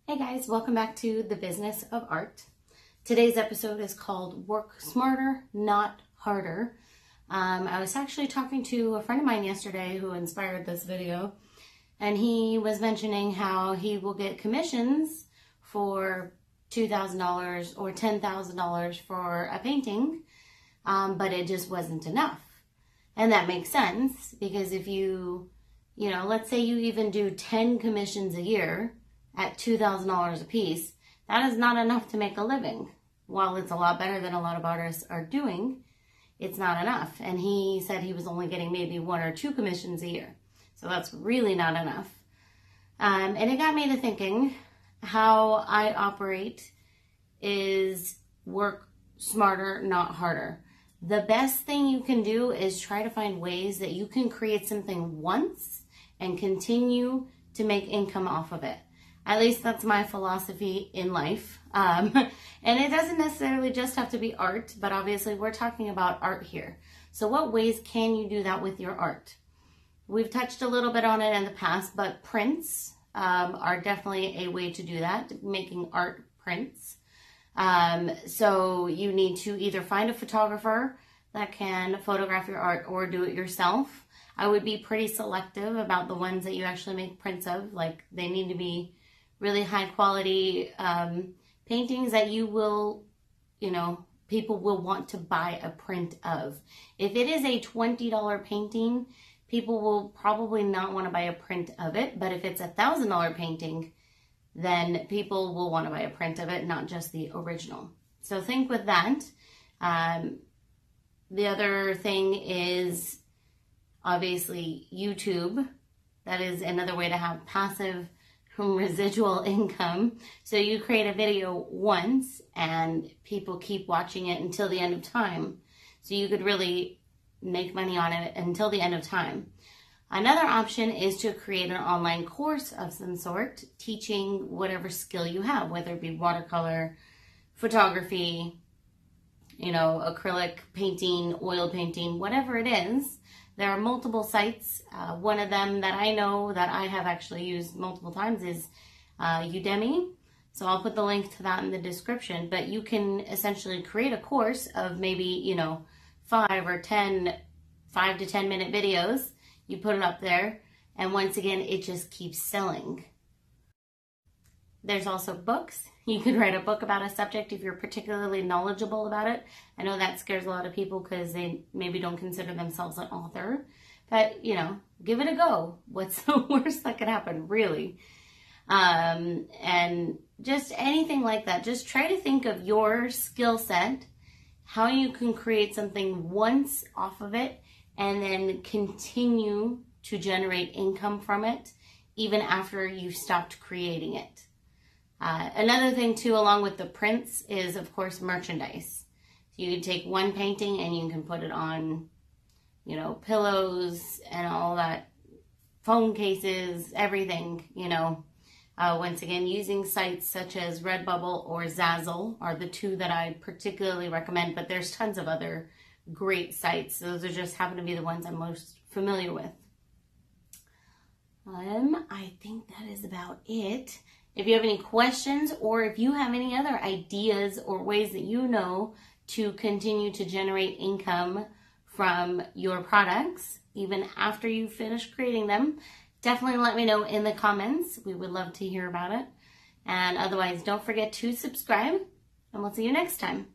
Hey guys, welcome back to The Business of Art. Today's episode is called Work Smarter, Not Harder. I was actually talking to a friend of mine yesterday who inspired this video, and he was mentioning how he will get commissions for $2,000 or $10,000 for a painting, but it just wasn't enough. And that makes sense because if let's say you even do 10 commissions a year at $2,000 a piece, that is not enough to make a living. While it's a lot better than a lot of artists are doing, it's not enough. And he said he was only getting maybe 1 or 2 commissions a year. So that's really not enough. And it got me to thinking, how I operate is work smarter, not harder. The best thing you can do is try to find ways that you can create something once and continue to make income off of it. At least that's my philosophy in life. And it doesn't necessarily just have to be art, but obviously we're talking about art here. So what ways can you do that with your art? We've touched a little bit on it in the past, but prints are definitely a way to do that, making art prints. So you need to either find a photographer that can photograph your art or do it yourself. I would be pretty selective about the ones that you actually make prints of. Like, they need to be really high quality paintings that you will, people will want to buy a print of. If it is a $20 painting, people will probably not want to buy a print of it. But if it's a $1,000 painting, then people will want to buy a print of it, not just the original. So think with that. The other thing is obviously YouTube. That is another way to have passive residual income. So you create a video once and people keep watching it until the end of time. So you could really make money on it until the end of time. Another option is to create an online course of some sort, teaching whatever skill you have, whether it be watercolor, photography, acrylic painting, oil painting, whatever it is. There are multiple sites. One of them that I know that I have actually used multiple times is Udemy. So I'll put the link to that in the description. But you can essentially create a course of maybe, 5 to 10 minute videos. You put it up there. And once again, it just keeps selling. There's also books. You could write a book about a subject if you're particularly knowledgeable about it. I know that scares a lot of people because they maybe don't consider themselves an author. But, give it a go. What's the worst that could happen, really? And just anything like that. Just try to think of your skill set, how you can create something once off of it, and then continue to generate income from it, even after you've stopped creating it. Another thing too, along with the prints, is of course merchandise. So you can take one painting and you can put it on, pillows and all that, phone cases, everything, Once again, using sites such as Redbubble or Zazzle are the two that I particularly recommend, but there's tons of other great sites. Those are just happen to be the ones I'm most familiar with. I think that is about it. If you have any questions or if you have any other ideas or ways that to continue to generate income from your products, even after you finish creating them, definitely let me know in the comments. We would love to hear about it. And otherwise, don't forget to subscribe, and we'll see you next time.